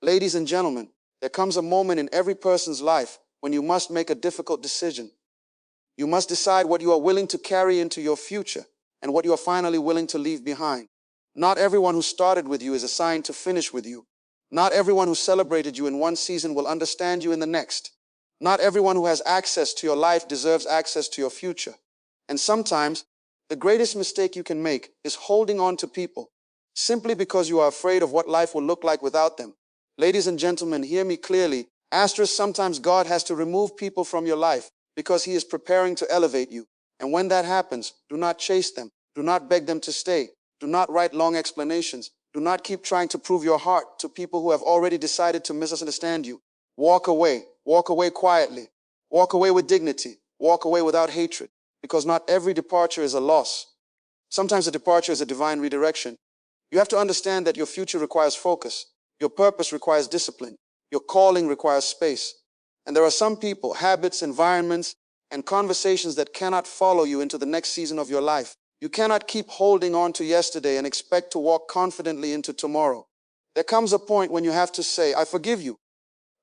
Ladies and gentlemen, there comes a moment in every person's life when you must make a difficult decision. You must decide what you are willing to carry into your future and what you are finally willing to leave behind. Not everyone who started with you is assigned to finish with you. Not everyone who celebrated you in one season will understand you in the next. Not everyone who has access to your life deserves access to your future. And sometimes, the greatest mistake you can make is holding on to people simply because you are afraid of what life will look like without them. Ladies and gentlemen, hear me clearly. Sometimes God has to remove people from your life because He is preparing to elevate you. And when that happens, do not chase them. Do not beg them to stay. Do not write long explanations. Do not keep trying to prove your heart to people who have already decided to misunderstand you. Walk away. Walk away quietly. Walk away with dignity. Walk away without hatred. Because not every departure is a loss. Sometimes a departure is a divine redirection. You have to understand that your future requires focus. Your purpose requires discipline. Your calling requires space. And there are some people, habits, environments, and conversations that cannot follow you into the next season of your life. You cannot keep holding on to yesterday and expect to walk confidently into tomorrow. There comes a point when you have to say, I forgive you,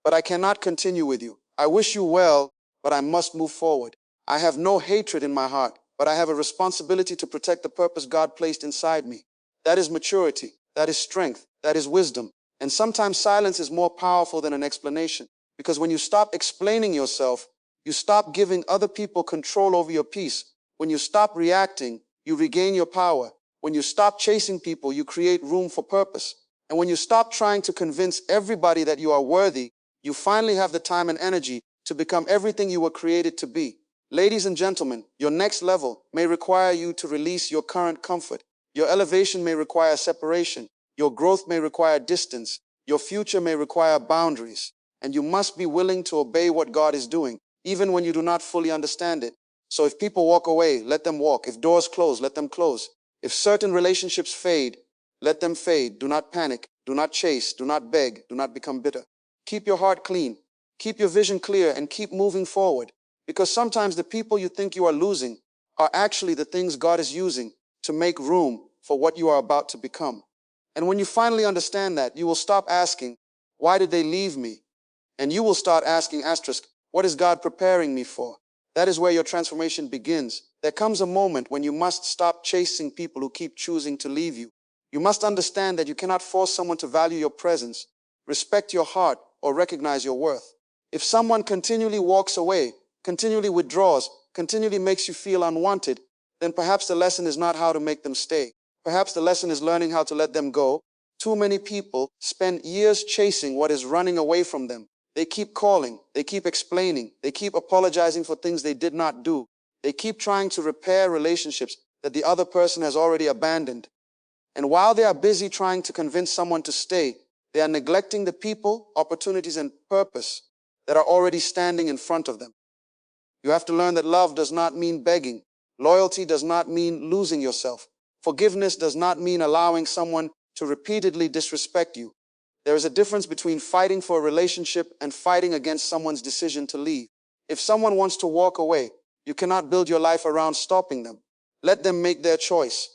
but I cannot continue with you. I wish you well, but I must move forward. I have no hatred in my heart, but I have a responsibility to protect the purpose God placed inside me. That is maturity. That is strength. That is wisdom. And sometimes silence is more powerful than an explanation. Because when you stop explaining yourself, you stop giving other people control over your peace. When you stop reacting, you regain your power. When you stop chasing people, you create room for purpose. And when you stop trying to convince everybody that you are worthy, you finally have the time and energy to become everything you were created to be. Ladies and gentlemen, your next level may require you to release your current comfort. Your elevation may require separation. Your growth may require distance. Your future may require boundaries. And you must be willing to obey what God is doing, even when you do not fully understand it. So if people walk away, let them walk. If doors close, let them close. If certain relationships fade, let them fade. Do not panic. Do not chase. Do not beg. Do not become bitter. Keep your heart clean. Keep your vision clear and keep moving forward. Because sometimes the people you think you are losing are actually the things God is using to make room for what you are about to become. And when you finally understand that, you will stop asking, why did they leave me? And you will start asking, what is God preparing me for? That is where your transformation begins. There comes a moment when you must stop chasing people who keep choosing to leave you. You must understand that you cannot force someone to value your presence, respect your heart, or recognize your worth. If someone continually walks away, continually withdraws, continually makes you feel unwanted, then perhaps the lesson is not how to make them stay. Perhaps the lesson is learning how to let them go. Too many people spend years chasing what is running away from them. They keep calling, they keep explaining, they keep apologizing for things they did not do. They keep trying to repair relationships that the other person has already abandoned. And while they are busy trying to convince someone to stay, they are neglecting the people, opportunities, and purpose that are already standing in front of them. You have to learn that love does not mean begging. Loyalty does not mean losing yourself. Forgiveness does not mean allowing someone to repeatedly disrespect you. There is a difference between fighting for a relationship and fighting against someone's decision to leave. If someone wants to walk away, you cannot build your life around stopping them. Let them make their choice.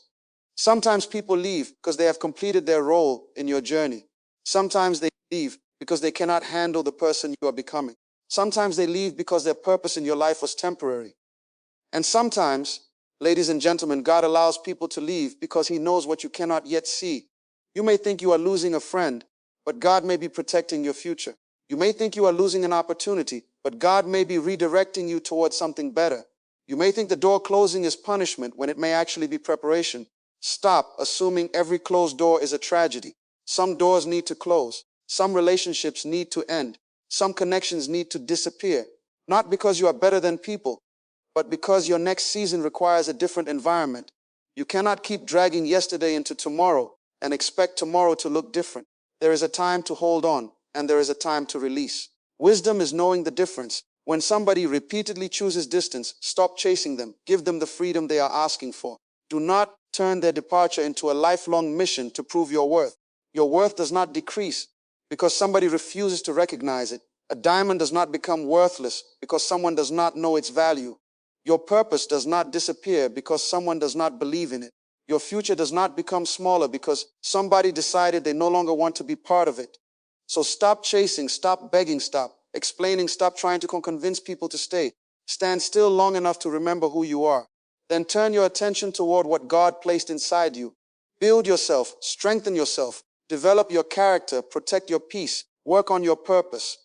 Sometimes people leave because they have completed their role in your journey. Sometimes they leave because they cannot handle the person you are becoming. Sometimes they leave because their purpose in your life was temporary. And sometimes, ladies and gentlemen, God allows people to leave because He knows what you cannot yet see. You may think you are losing a friend, but God may be protecting your future. You may think you are losing an opportunity, but God may be redirecting you towards something better. You may think the door closing is punishment when it may actually be preparation. Stop assuming every closed door is a tragedy. Some doors need to close. Some relationships need to end. Some connections need to disappear. Not because you are better than people, but because your next season requires a different environment. You cannot keep dragging yesterday into tomorrow and expect tomorrow to look different. There is a time to hold on, and there is a time to release. Wisdom is knowing the difference. When somebody repeatedly chooses distance, stop chasing them. Give them the freedom they are asking for. Do not turn their departure into a lifelong mission to prove your worth. Your worth does not decrease because somebody refuses to recognize it. A diamond does not become worthless because someone does not know its value. Your purpose does not disappear because someone does not believe in it. Your future does not become smaller because somebody decided they no longer want to be part of it. So stop chasing, stop begging, stop explaining, stop trying to convince people to stay. Stand still long enough to remember who you are. Then turn your attention toward what God placed inside you. Build yourself, strengthen yourself, develop your character, protect your peace, work on your purpose,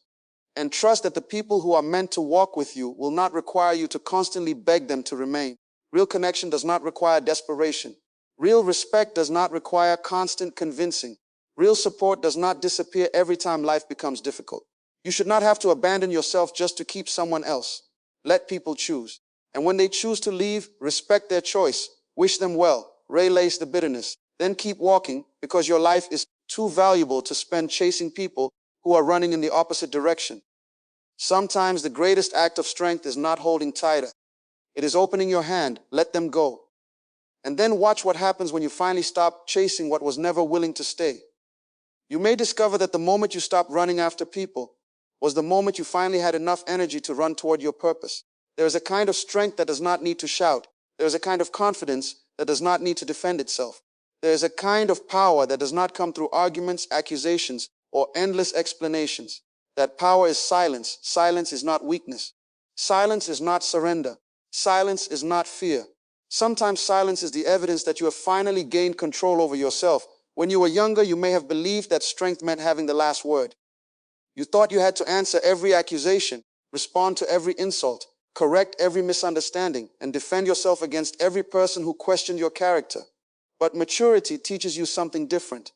and trust that the people who are meant to walk with you will not require you to constantly beg them to remain. Real connection does not require desperation. Real respect does not require constant convincing. Real support does not disappear every time life becomes difficult. You should not have to abandon yourself just to keep someone else. Let people choose. And when they choose to leave, respect their choice. Wish them well. Release the bitterness. Then keep walking, because your life is too valuable to spend chasing people who are running in the opposite direction. Sometimes the greatest act of strength is not holding tighter. It is opening your hand. Let them go. And then watch what happens when you finally stop chasing what was never willing to stay. You may discover that the moment you stopped running after people was the moment you finally had enough energy to run toward your purpose. There is a kind of strength that does not need to shout. There is a kind of confidence that does not need to defend itself. There is a kind of power that does not come through arguments, accusations, or endless explanations. That power is silence. Silence is not weakness. Silence is not surrender. Silence is not fear. Sometimes silence is the evidence that you have finally gained control over yourself. When you were younger, you may have believed that strength meant having the last word. You thought you had to answer every accusation, respond to every insult, correct every misunderstanding, and defend yourself against every person who questioned your character. But maturity teaches you something different.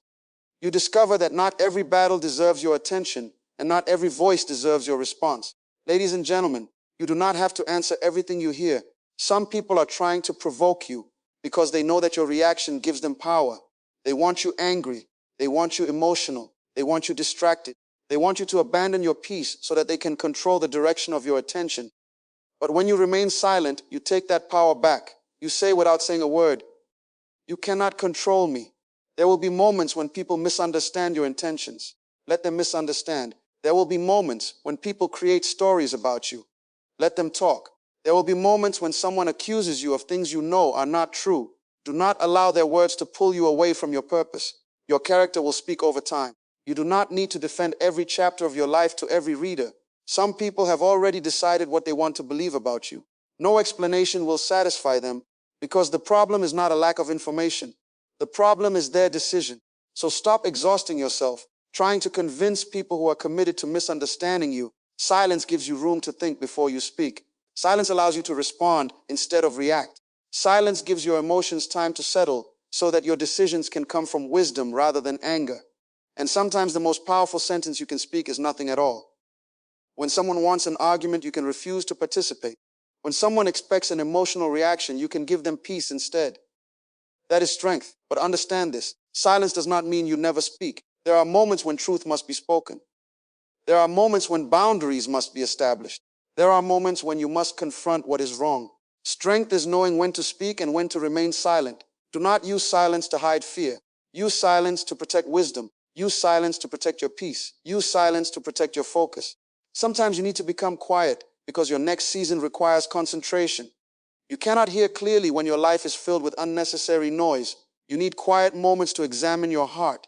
You discover that not every battle deserves your attention, and not every voice deserves your response. Ladies and gentlemen, you do not have to answer everything you hear. Some people are trying to provoke you because they know that your reaction gives them power. They want you angry. They want you emotional. They want you distracted. They want you to abandon your peace so that they can control the direction of your attention. But when you remain silent, you take that power back. You say without saying a word, "You cannot control me." There will be moments when people misunderstand your intentions. Let them misunderstand. There will be moments when people create stories about you. Let them talk. There will be moments when someone accuses you of things you know are not true. Do not allow their words to pull you away from your purpose. Your character will speak over time. You do not need to defend every chapter of your life to every reader. Some people have already decided what they want to believe about you. No explanation will satisfy them, because the problem is not a lack of information. The problem is their decision. So stop exhausting yourself, trying to convince people who are committed to misunderstanding you. Silence gives you room to think before you speak. Silence allows you to respond instead of react. Silence gives your emotions time to settle so that your decisions can come from wisdom rather than anger. And sometimes the most powerful sentence you can speak is nothing at all. When someone wants an argument, you can refuse to participate. When someone expects an emotional reaction, you can give them peace instead. That is strength. But understand this. Silence does not mean you never speak. There are moments when truth must be spoken. There are moments when boundaries must be established. There are moments when you must confront what is wrong. Strength is knowing when to speak and when to remain silent. Do not use silence to hide fear. Use silence to protect wisdom. Use silence to protect your peace. Use silence to protect your focus. Sometimes you need to become quiet because your next season requires concentration. You cannot hear clearly when your life is filled with unnecessary noise. You need quiet moments to examine your heart.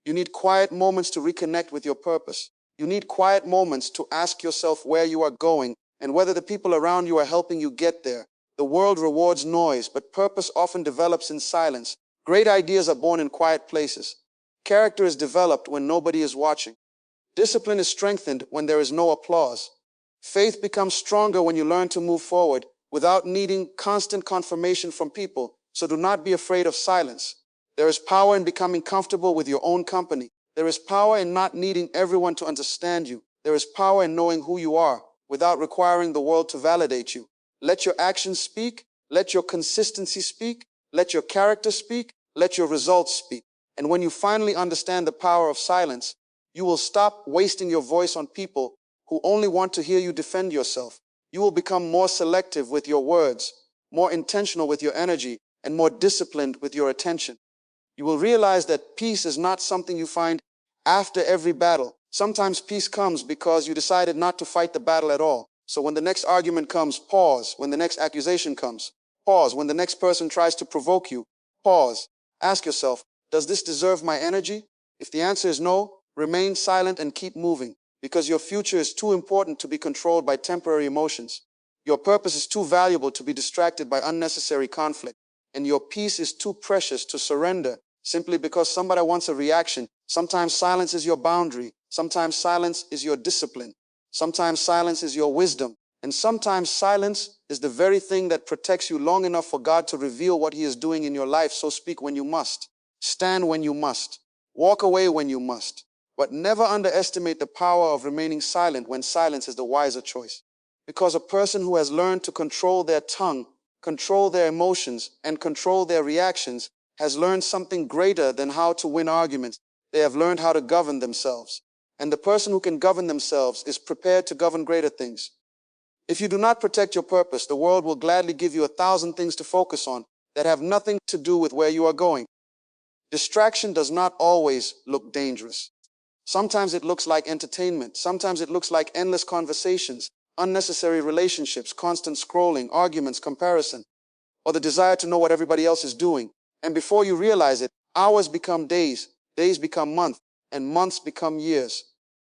You need quiet moments to reconnect with your purpose. You need quiet moments to ask yourself where you are going and whether the people around you are helping you get there. The world rewards noise, but purpose often develops in silence. Great ideas are born in quiet places. Character is developed when nobody is watching. Discipline is strengthened when there is no applause. Faith becomes stronger when you learn to move forward without needing constant confirmation from people. So do not be afraid of silence. There is power in becoming comfortable with your own company. There is power in not needing everyone to understand you. There is power in knowing who you are without requiring the world to validate you. Let your actions speak. Let your consistency speak. Let your character speak. Let your results speak. And when you finally understand the power of silence, you will stop wasting your voice on people who only want to hear you defend yourself. You will become more selective with your words, more intentional with your energy, and more disciplined with your attention. You will realize that peace is not something you find after every battle. Sometimes peace comes because you decided not to fight the battle at all. So when the next argument comes, pause. When the next accusation comes, pause. When the next person tries to provoke you, pause. Ask yourself, does this deserve my energy? If the answer is no, Remain silent and keep moving, because your future is too important to be controlled by temporary emotions. Your purpose is too valuable to be distracted by unnecessary conflict, and your peace is too precious to surrender simply because somebody wants a reaction. Sometimes silence is your boundary. Sometimes silence is your discipline. Sometimes silence is your wisdom. And sometimes silence is the very thing that protects you long enough for God to reveal what He is doing in your life. So speak when you must. Stand when you must. Walk away when you must. But never underestimate the power of remaining silent when silence is the wiser choice. Because a person who has learned to control their tongue, control their emotions, and control their reactions has learned something greater than how to win arguments. They have learned how to govern themselves. And the person who can govern themselves is prepared to govern greater things. If you do not protect your purpose, the world will gladly give you 1,000 things to focus on that have nothing to do with where you are going. Distraction does not always look dangerous. Sometimes it looks like entertainment. Sometimes it looks like endless conversations, unnecessary relationships, constant scrolling, arguments, comparison, or the desire to know what everybody else is doing. And before you realize it, hours become days, days become months, and months become years.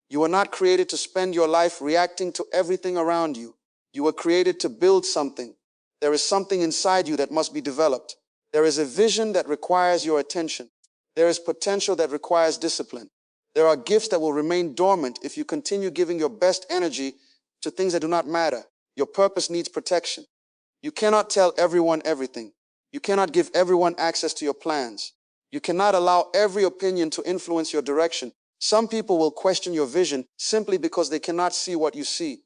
You were not created to spend your life reacting to everything around you. You were created to build something. There is something inside you that must be developed. There is a vision that requires your attention. There is potential that requires discipline. There are gifts that will remain dormant if you continue giving your best energy to things that do not matter. Your purpose needs protection. You cannot tell everyone everything. You cannot give everyone access to your plans. You cannot allow every opinion to influence your direction. Some people will question your vision simply because they cannot see what you see.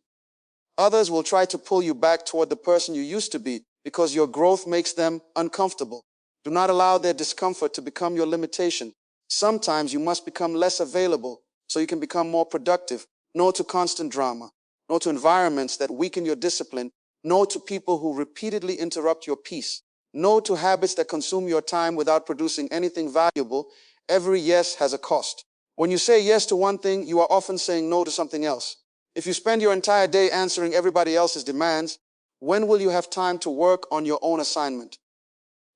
Others will try to pull you back toward the person you used to be because your growth makes them uncomfortable. Do not allow their discomfort to become your limitation. Sometimes you must become less available so you can become more productive. No to constant drama. No to environments that weaken your discipline. No to people who repeatedly interrupt your peace. No to habits that consume your time without producing anything valuable. Every yes has a cost. When you say yes to one thing, you are often saying no to something else. If you spend your entire day answering everybody else's demands, when will you have time to work on your own assignment?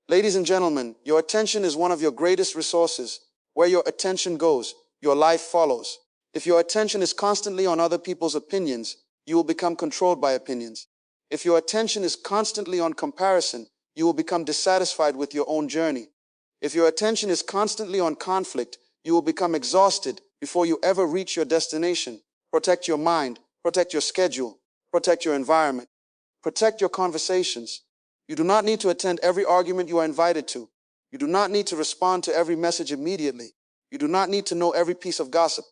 Ladies and gentlemen, your attention is one of your greatest resources. Where your attention goes, your life follows. If your attention is constantly on other people's opinions, you will become controlled by opinions. If your attention is constantly on comparison, you will become dissatisfied with your own journey. If your attention is constantly on conflict, you will become exhausted before you ever reach your destination. Protect your mind, protect your schedule, protect your environment, protect your conversations. You do not need to attend every argument you are invited to. You do not need to respond to every message immediately. You do not need to know every piece of gossip.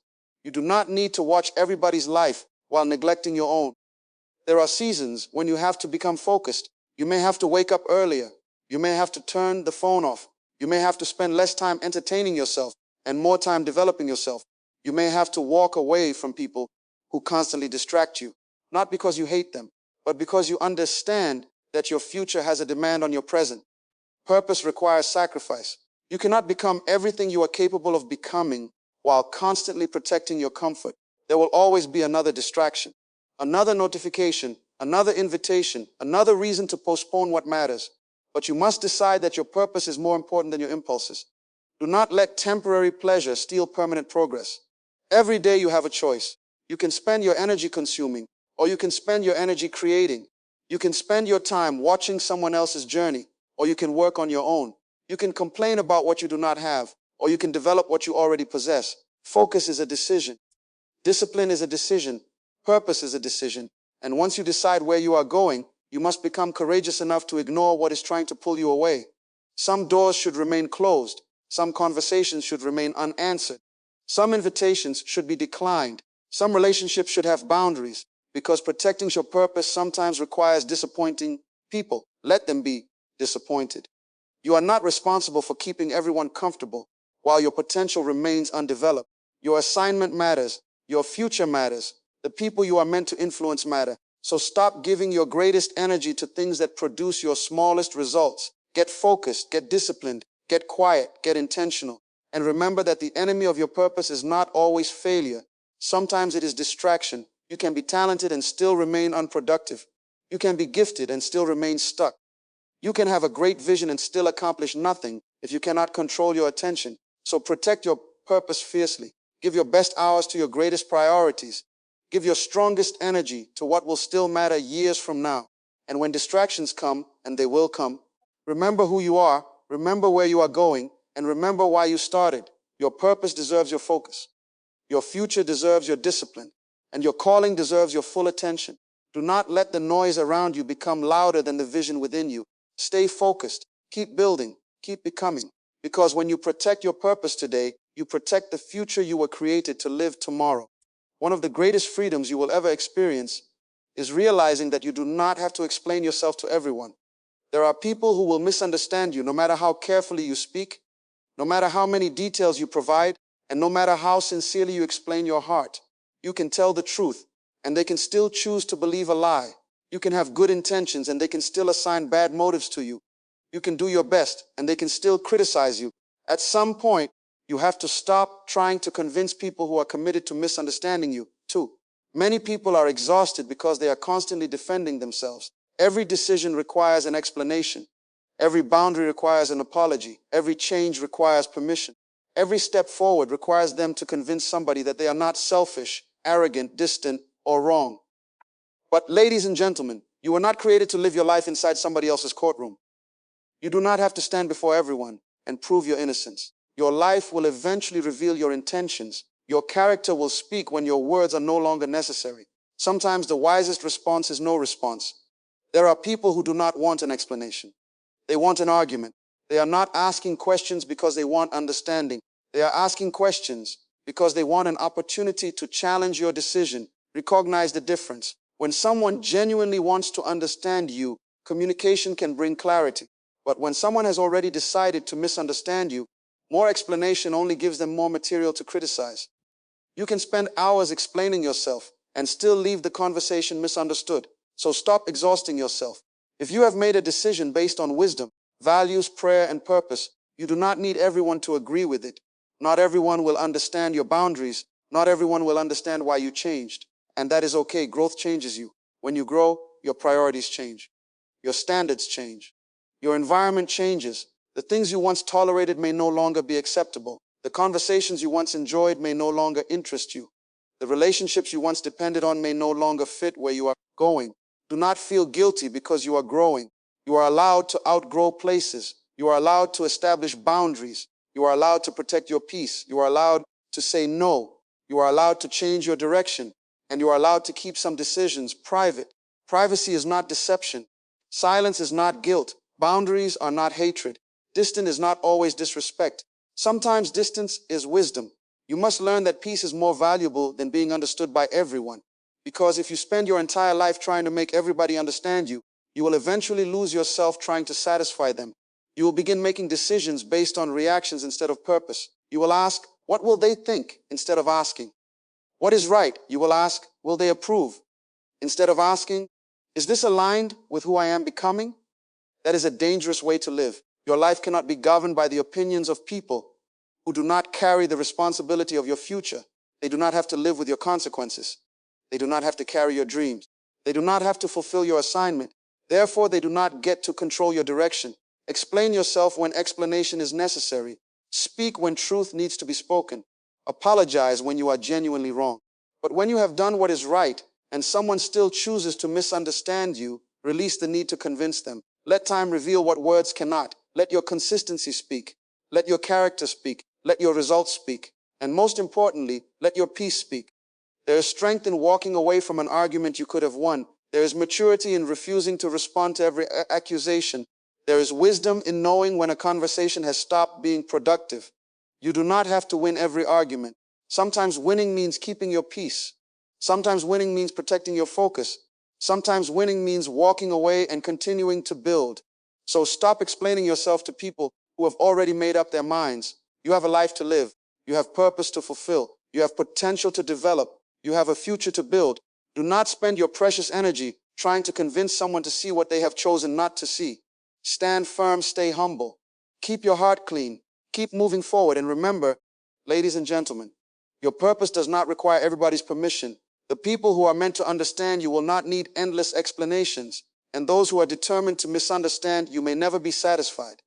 You do not need to watch everybody's life while neglecting your own. There are seasons when you have to become focused. You may have to wake up earlier. You may have to turn the phone off. You may have to spend less time entertaining yourself and more time developing yourself. You may have to walk away from people who constantly distract you, not because you hate them, but because you understand that your future has a demand on your present. Purpose requires sacrifice. You cannot become everything you are capable of becoming while constantly protecting your comfort. There will always be another distraction, another notification, another invitation, another reason to postpone what matters. But you must decide that your purpose is more important than your impulses. Do not let temporary pleasure steal permanent progress. Every day you have a choice. You can spend your energy consuming, or you can spend your energy creating. You can spend your time watching someone else's journey, or you can work on your own. You can complain about what you do not have, or you can develop what you already possess. Focus is a decision. Discipline is a decision. Purpose is a decision. And once you decide where you are going, you must become courageous enough to ignore what is trying to pull you away. Some doors should remain closed. Some conversations should remain unanswered. Some invitations should be declined. Some relationships should have boundaries, because protecting your purpose sometimes requires disappointing people. Let them be disappointed. You are not responsible for keeping everyone comfortable while your potential remains undeveloped. Your assignment matters. Your future matters. The people you are meant to influence matter. So stop giving your greatest energy to things that produce your smallest results. Get focused, get disciplined, get quiet, get intentional. And remember that the enemy of your purpose is not always failure. Sometimes it is distraction. You can be talented and still remain unproductive. You can be gifted and still remain stuck. You can have a great vision and still accomplish nothing if you cannot control your attention. So protect your purpose fiercely. Give your best hours to your greatest priorities. Give your strongest energy to what will still matter years from now. And when distractions come, and they will come, remember who you are, remember where you are going, and remember why you started. Your purpose deserves your focus. Your future deserves your discipline, and your calling deserves your full attention. Do not let the noise around you become louder than the vision within you. Stay focused. Keep building. Keep becoming. Because when you protect your purpose today, you protect the future you were created to live tomorrow. One of the greatest freedoms you will ever experience is realizing that you do not have to explain yourself to everyone. There are people who will misunderstand you no matter how carefully you speak, no matter how many details you provide, and no matter how sincerely you explain your heart. You can tell the truth, and they can still choose to believe a lie. You can have good intentions, and they can still assign bad motives to you. You can do your best, and they can still criticize you. At some point, you have to stop trying to convince people who are committed to misunderstanding you, too. Many people are exhausted because they are constantly defending themselves. Every decision requires an explanation. Every boundary requires an apology. Every change requires permission. Every step forward requires them to convince somebody that they are not selfish, arrogant, distant, or wrong. But ladies and gentlemen, you were not created to live your life inside somebody else's courtroom. You do not have to stand before everyone and prove your innocence. Your life will eventually reveal your intentions. Your character will speak when your words are no longer necessary. Sometimes the wisest response is no response. There are people who do not want an explanation. They want an argument. They are not asking questions because they want understanding. They are asking questions because they want an opportunity to challenge your decision. Recognize the difference. When someone genuinely wants to understand you, communication can bring clarity. But when someone has already decided to misunderstand you, more explanation only gives them more material to criticize. You can spend hours explaining yourself and still leave the conversation misunderstood. So stop exhausting yourself. If you have made a decision based on wisdom, values, prayer, and purpose, you do not need everyone to agree with it. Not everyone will understand your boundaries. Not everyone will understand why you changed. And that is okay. Growth changes you. When you grow, your priorities change. Your standards change. Your environment changes. The things you once tolerated may no longer be acceptable. The conversations you once enjoyed may no longer interest you. The relationships you once depended on may no longer fit where you are going. Do not feel guilty because you are growing. You are allowed to outgrow places. You are allowed to establish boundaries. You are allowed to protect your peace. You are allowed to say no. You are allowed to change your direction. And you are allowed to keep some decisions private. Privacy is not deception. Silence is not guilt. Boundaries are not hatred. Distant is not always disrespect. Sometimes distance is wisdom. You must learn that peace is more valuable than being understood by everyone. Because if you spend your entire life trying to make everybody understand you, you will eventually lose yourself trying to satisfy them. You will begin making decisions based on reactions instead of purpose. You will ask, what will they think, instead of asking, what is right? You will ask, will they approve? Instead of asking, is this aligned with who I am becoming? That is a dangerous way to live. Your life cannot be governed by the opinions of people who do not carry the responsibility of your future. They do not have to live with your consequences. They do not have to carry your dreams. They do not have to fulfill your assignment. Therefore, they do not get to control your direction. Explain yourself when explanation is necessary. Speak when truth needs to be spoken. Apologize when you are genuinely wrong. But when you have done what is right and someone still chooses to misunderstand you, release the need to convince them. Let time reveal what words cannot. Let your consistency speak. Let your character speak. Let your results speak. And most importantly, let your peace speak. There is strength in walking away from an argument you could have won. There is maturity in refusing to respond to every accusation. There is wisdom in knowing when a conversation has stopped being productive. You do not have to win every argument. Sometimes winning means keeping your peace. Sometimes winning means protecting your focus. Sometimes winning means walking away and continuing to build. So stop explaining yourself to people who have already made up their minds. You have a life to live. You have purpose to fulfill. You have potential to develop. You have a future to build. Do not spend your precious energy trying to convince someone to see what they have chosen not to see. Stand firm, stay humble. Keep your heart clean. Keep moving forward. And remember, ladies and gentlemen, your purpose does not require everybody's permission. The people who are meant to understand you will not need endless explanations. And those who are determined to misunderstand you may never be satisfied,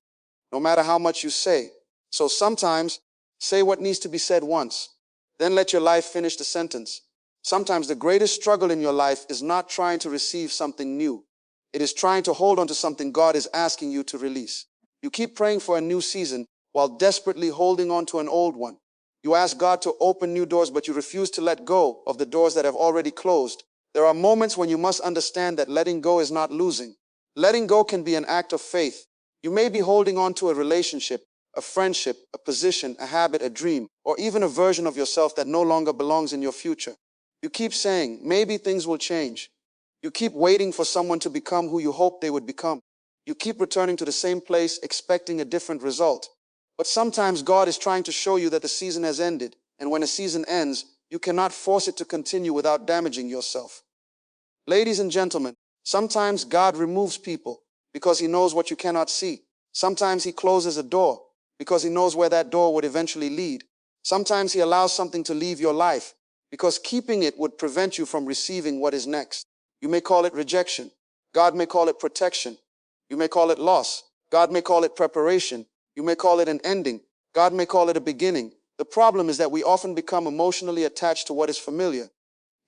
no matter how much you say. So sometimes, say what needs to be said once. Then let your life finish the sentence. Sometimes the greatest struggle in your life is not trying to receive something new. It is trying to hold on to something God is asking you to release. You keep praying for a new season while desperately holding on to an old one. You ask God to open new doors, but you refuse to let go of the doors that have already closed. There are moments when you must understand that letting go is not losing. Letting go can be an act of faith. You may be holding on to a relationship, a friendship, a position, a habit, a dream, or even a version of yourself that no longer belongs in your future. You keep saying, maybe things will change. You keep waiting for someone to become who you hoped they would become. You keep returning to the same place, expecting a different result. But sometimes God is trying to show you that the season has ended, and when a season ends, you cannot force it to continue without damaging yourself. Ladies and gentlemen, sometimes God removes people because he knows what you cannot see. Sometimes he closes a door because he knows where that door would eventually lead. Sometimes he allows something to leave your life because keeping it would prevent you from receiving what is next. You may call it rejection. God may call it protection. You may call it loss. God may call it preparation. You may call it an ending. God may call it a beginning. The problem is that we often become emotionally attached to what is familiar.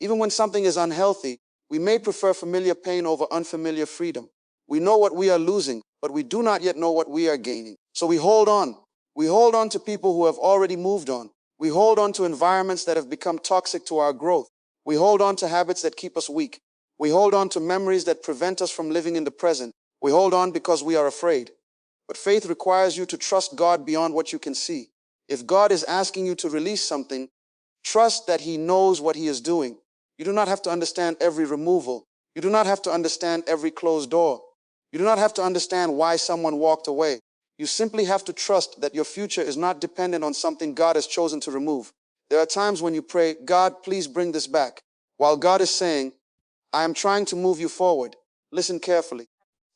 Even when something is unhealthy, we may prefer familiar pain over unfamiliar freedom. We know what we are losing, but we do not yet know what we are gaining. So we hold on. We hold on to people who have already moved on. We hold on to environments that have become toxic to our growth. We hold on to habits that keep us weak. We hold on to memories that prevent us from living in the present. We hold on because we are afraid. But faith requires you to trust God beyond what you can see. If God is asking you to release something, trust that he knows what he is doing. You do not have to understand every removal. You do not have to understand every closed door. You do not have to understand why someone walked away. You simply have to trust that your future is not dependent on something God has chosen to remove. There are times when you pray, God, please bring this back, while God is saying, I am trying to move you forward. Listen carefully.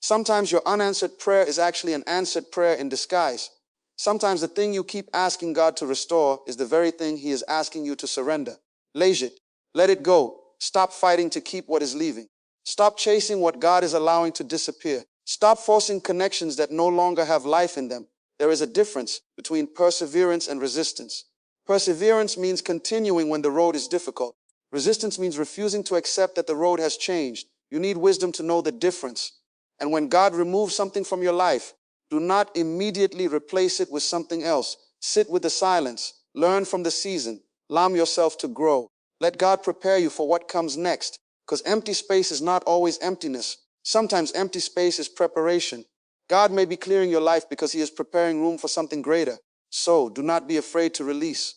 Sometimes your unanswered prayer is actually an answered prayer in disguise. Sometimes the thing you keep asking God to restore is the very thing he is asking you to surrender. Leave it. Let it go. Stop fighting to keep what is leaving. Stop chasing what God is allowing to disappear. Stop forcing connections that no longer have life in them. There is a difference between perseverance and resistance. Perseverance means continuing when the road is difficult. Resistance means refusing to accept that the road has changed. You need wisdom to know the difference. And when God removes something from your life, do not immediately replace it with something else. Sit with the silence. Learn from the season. Allow yourself to grow. Let God prepare you for what comes next. Because empty space is not always emptiness. Sometimes empty space is preparation. God may be clearing your life because he is preparing room for something greater. So do not be afraid to release.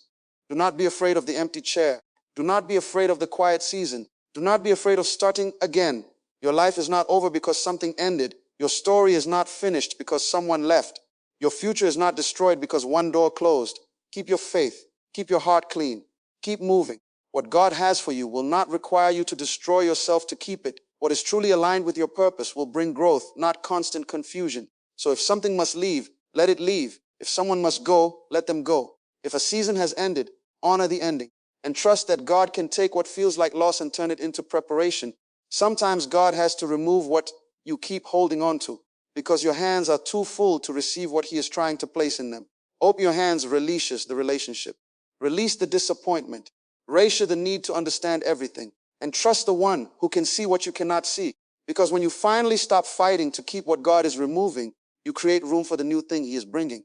Do not be afraid of the empty chair. Do not be afraid of the quiet season. Do not be afraid of starting again. Your life is not over because something ended. Your story is not finished because someone left. Your future is not destroyed because one door closed. Keep your faith. Keep your heart clean. Keep moving. What God has for you will not require you to destroy yourself to keep it. What is truly aligned with your purpose will bring growth, not constant confusion. So if something must leave, let it leave. If someone must go, let them go. If a season has ended, honor the ending. And trust that God can take what feels like loss and turn it into preparation. Sometimes God has to remove what you keep holding on to because your hands are too full to receive what he is trying to place in them. Open your hands releases the relationship. Release the disappointment. Erase the need to understand everything. And trust the one who can see what you cannot see. Because when you finally stop fighting to keep what God is removing, you create room for the new thing he is bringing.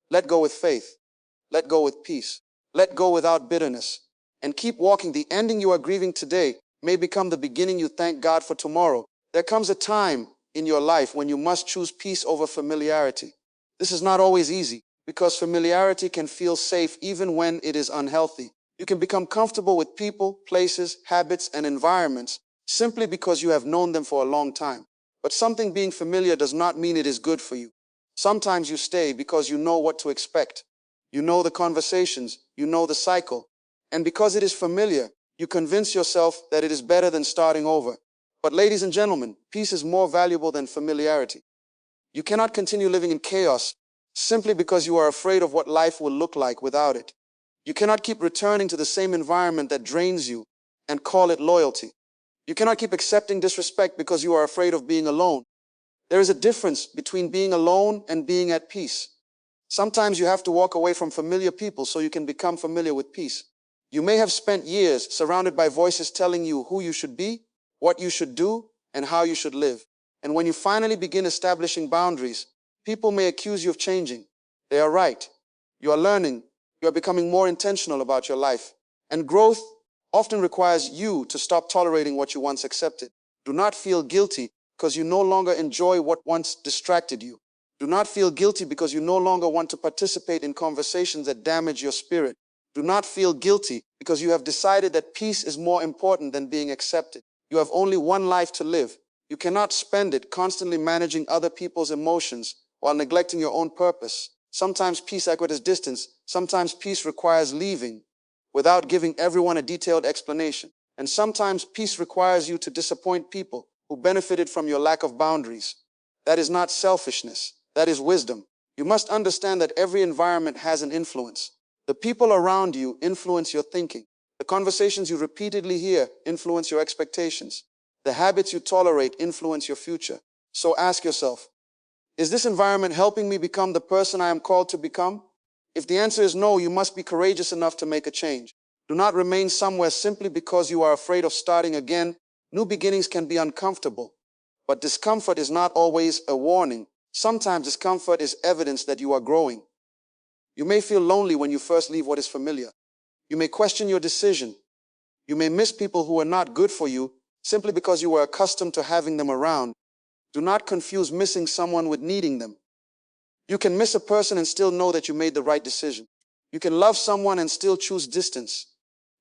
Let go with faith. Let go with peace. Let go without bitterness. And keep walking. The ending you are grieving today may become the beginning you thank God for tomorrow. There comes a time in your life when you must choose peace over familiarity. This is not always easy because familiarity can feel safe even when it is unhealthy. You can become comfortable with people, places, habits, and environments simply because you have known them for a long time. But something being familiar does not mean it is good for you. Sometimes you stay because you know what to expect. You know the conversations, you know the cycle. And because it is familiar, you convince yourself that it is better than starting over. But ladies and gentlemen, peace is more valuable than familiarity. You cannot continue living in chaos simply because you are afraid of what life will look like without it. You cannot keep returning to the same environment that drains you and call it loyalty. You cannot keep accepting disrespect because you are afraid of being alone. There is a difference between being alone and being at peace. Sometimes you have to walk away from familiar people so you can become familiar with peace. You may have spent years surrounded by voices telling you who you should be, what you should do, and how you should live. And when you finally begin establishing boundaries, people may accuse you of changing. They are right. You are learning. You are becoming more intentional about your life. And growth often requires you to stop tolerating what you once accepted. Do not feel guilty because you no longer enjoy what once distracted you. Do not feel guilty because you no longer want to participate in conversations that damage your spirit. Do not feel guilty because you have decided that peace is more important than being accepted. You have only one life to live. You cannot spend it constantly managing other people's emotions while neglecting your own purpose. Sometimes peace equates distance. Sometimes peace requires leaving without giving everyone a detailed explanation. And sometimes peace requires you to disappoint people who benefited from your lack of boundaries. That is not selfishness. That is wisdom. You must understand that every environment has an influence. The people around you influence your thinking. The conversations you repeatedly hear influence your expectations. The habits you tolerate influence your future. So ask yourself, is this environment helping me become the person I am called to become? If the answer is no, you must be courageous enough to make a change. Do not remain somewhere simply because you are afraid of starting again. New beginnings can be uncomfortable, but discomfort is not always a warning. Sometimes discomfort is evidence that you are growing. You may feel lonely when you first leave what is familiar. You may question your decision. You may miss people who are not good for you simply because you were accustomed to having them around. Do not confuse missing someone with needing them. You can miss a person and still know that you made the right decision. You can love someone and still choose distance.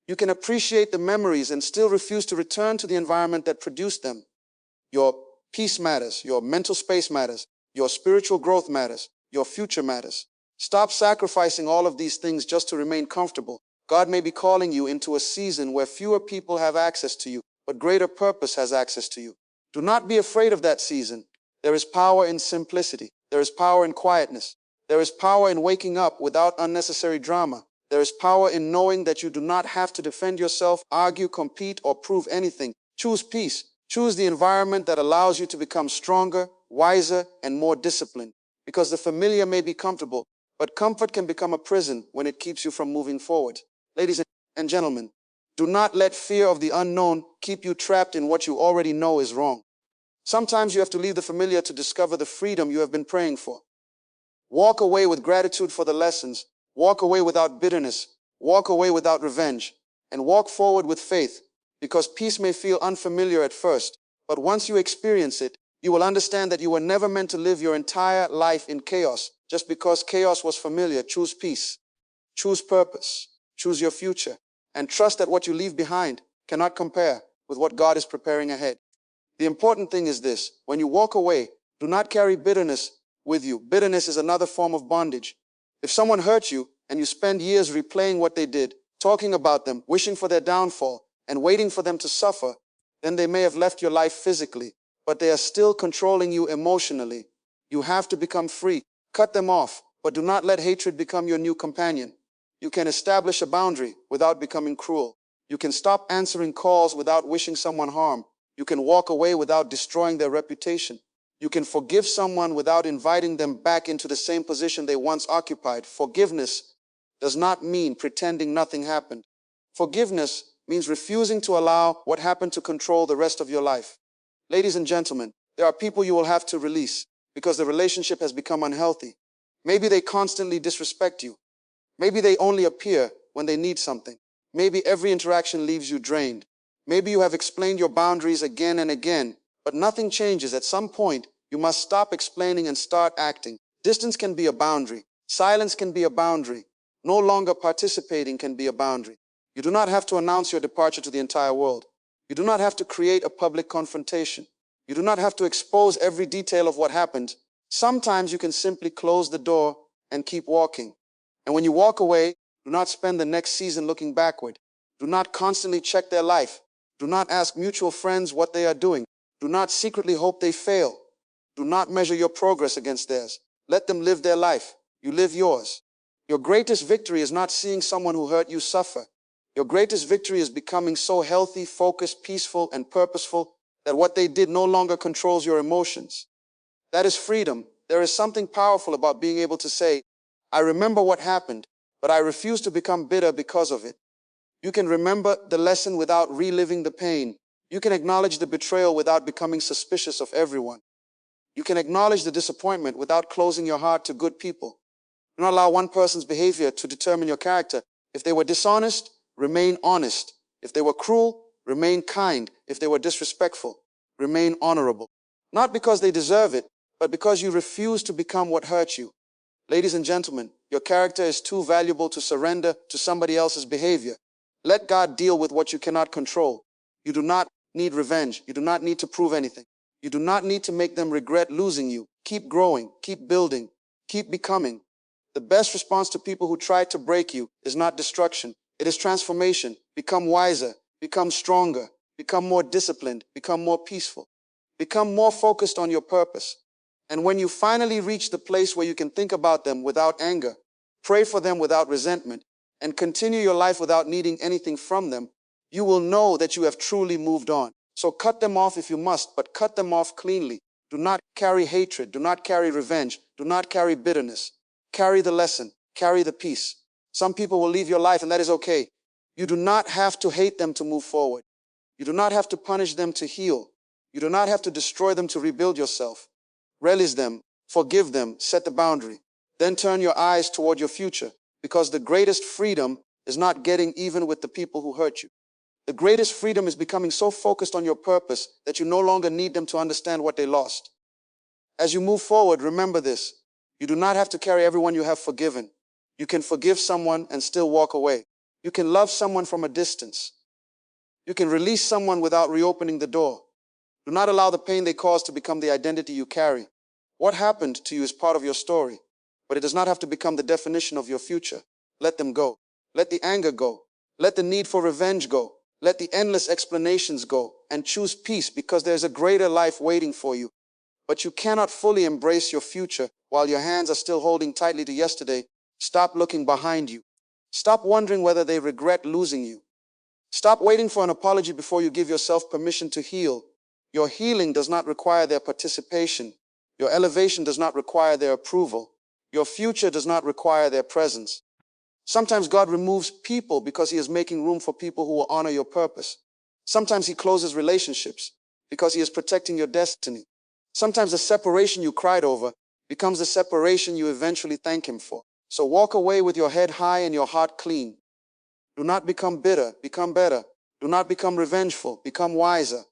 You can appreciate the memories and still refuse to return to the environment that produced them. Your peace matters. Your mental space matters. Your spiritual growth matters. Your future matters. Stop sacrificing all of these things just to remain comfortable. God may be calling you into a season where fewer people have access to you, but greater purpose has access to you. Do not be afraid of that season. There is power in simplicity. There is power in quietness. There is power in waking up without unnecessary drama. There is power in knowing that you do not have to defend yourself, argue, compete, or prove anything. Choose peace. Choose the environment that allows you to become stronger, wiser, and more disciplined. Because the familiar may be comfortable, but comfort can become a prison when it keeps you from moving forward. Ladies and gentlemen, do not let fear of the unknown keep you trapped in what you already know is wrong. Sometimes you have to leave the familiar to discover the freedom you have been praying for. Walk away with gratitude for the lessons. Walk away without bitterness. Walk away without revenge. And walk forward with faith, because peace may feel unfamiliar at first, but once you experience it, you will understand that you were never meant to live your entire life in chaos just because chaos was familiar. Choose peace. Choose purpose. Choose your future. And trust that what you leave behind cannot compare with what God is preparing ahead. The important thing is this: when you walk away, do not carry bitterness with you. Bitterness is another form of bondage. If someone hurt you and you spend years replaying what they did, talking about them, wishing for their downfall, and waiting for them to suffer, then they may have left your life physically, but they are still controlling you emotionally. You have to become free. Cut them off, but do not let hatred become your new companion. You can establish a boundary without becoming cruel. You can stop answering calls without wishing someone harm. You can walk away without destroying their reputation. You can forgive someone without inviting them back into the same position they once occupied. Forgiveness does not mean pretending nothing happened. Forgiveness means refusing to allow what happened to control the rest of your life. Ladies and gentlemen, there are people you will have to release because the relationship has become unhealthy. Maybe they constantly disrespect you. Maybe they only appear when they need something. Maybe every interaction leaves you drained. Maybe you have explained your boundaries again and again, but nothing changes. At some point, you must stop explaining and start acting. Distance can be a boundary. Silence can be a boundary. No longer participating can be a boundary. You do not have to announce your departure to the entire world. You do not have to create a public confrontation. You do not have to expose every detail of what happened. Sometimes you can simply close the door and keep walking. And when you walk away, do not spend the next season looking backward. Do not constantly check their life. Do not ask mutual friends what they are doing. Do not secretly hope they fail. Do not measure your progress against theirs. Let them live their life. You live yours. Your greatest victory is not seeing someone who hurt you suffer. Your greatest victory is becoming so healthy, focused, peaceful, and purposeful that what they did no longer controls your emotions. That is freedom. There is something powerful about being able to say, I remember what happened, but I refuse to become bitter because of it. You can remember the lesson without reliving the pain. You can acknowledge the betrayal without becoming suspicious of everyone. You can acknowledge the disappointment without closing your heart to good people. Do not allow one person's behavior to determine your character. If they were dishonest, remain honest. If they were cruel, remain kind. If they were disrespectful, remain honorable. Not because they deserve it, but because you refuse to become what hurt you. Ladies and gentlemen, your character is too valuable to surrender to somebody else's behavior. Let God deal with what you cannot control. You do not need revenge. You do not need to prove anything. You do not need to make them regret losing you. Keep growing, keep building, keep becoming. The best response to people who try to break you is not destruction. It is transformation. Become wiser, become stronger, become more disciplined, become more peaceful, become more focused on your purpose. And when you finally reach the place where you can think about them without anger, pray for them without resentment, and continue your life without needing anything from them, you will know that you have truly moved on. So cut them off if you must, but cut them off cleanly. Do not carry hatred. Do not carry revenge. Do not carry bitterness. Carry the lesson. Carry the peace. Some people will leave your life, and that is okay. You do not have to hate them to move forward. You do not have to punish them to heal. You do not have to destroy them to rebuild yourself. Release them, forgive them, set the boundary. Then turn your eyes toward your future, because the greatest freedom is not getting even with the people who hurt you. The greatest freedom is becoming so focused on your purpose that you no longer need them to understand what they lost. As you move forward, remember this. You do not have to carry everyone you have forgiven. You can forgive someone and still walk away. You can love someone from a distance. You can release someone without reopening the door. Do not allow the pain they caused to become the identity you carry. What happened to you is part of your story, but it does not have to become the definition of your future. Let them go. Let the anger go. Let the need for revenge go. Let the endless explanations go, and choose peace, because there's a greater life waiting for you. But you cannot fully embrace your future while your hands are still holding tightly to yesterday. Stop looking behind you. Stop wondering whether they regret losing you. Stop waiting for an apology before you give yourself permission to heal. Your healing does not require their participation. Your elevation does not require their approval. Your future does not require their presence. Sometimes God removes people because He is making room for people who will honor your purpose. Sometimes He closes relationships because He is protecting your destiny. Sometimes the separation you cried over becomes the separation you eventually thank Him for. So walk away with your head high and your heart clean. Do not become bitter, become better. Do not become revengeful, become wiser.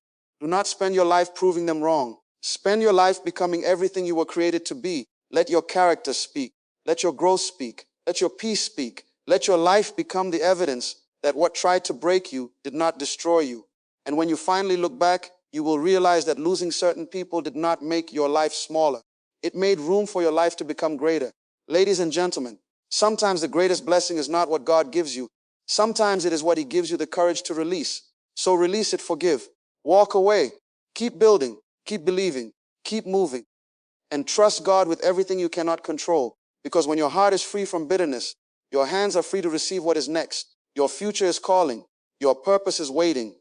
Do not spend your life proving them wrong. Spend your life becoming everything you were created to be. Let your character speak. Let your growth speak. Let your peace speak. Let your life become the evidence that what tried to break you did not destroy you. And when you finally look back, you will realize that losing certain people did not make your life smaller. It made room for your life to become greater. Ladies and gentlemen, sometimes the greatest blessing is not what God gives you. Sometimes it is what He gives you the courage to release. So release it, forgive. Walk away. Keep building. Keep believing. Keep moving. And trust God with everything you cannot control. Because when your heart is free from bitterness, your hands are free to receive what is next. Your future is calling. Your purpose is waiting.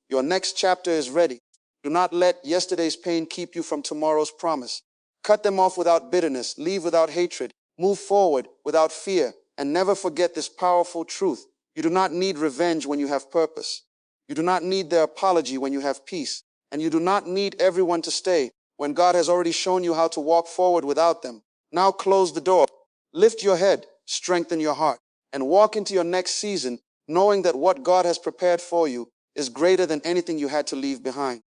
Your next chapter is ready. Do not let yesterday's pain keep you from tomorrow's promise. Cut them off without bitterness. Leave without hatred. Move forward without fear. And never forget this powerful truth. You do not need revenge when you have purpose. You do not need their apology when you have peace. And you do not need everyone to stay when God has already shown you how to walk forward without them. Now close the door. Lift your head, strengthen your heart, and walk into your next season knowing that what God has prepared for you is greater than anything you had to leave behind.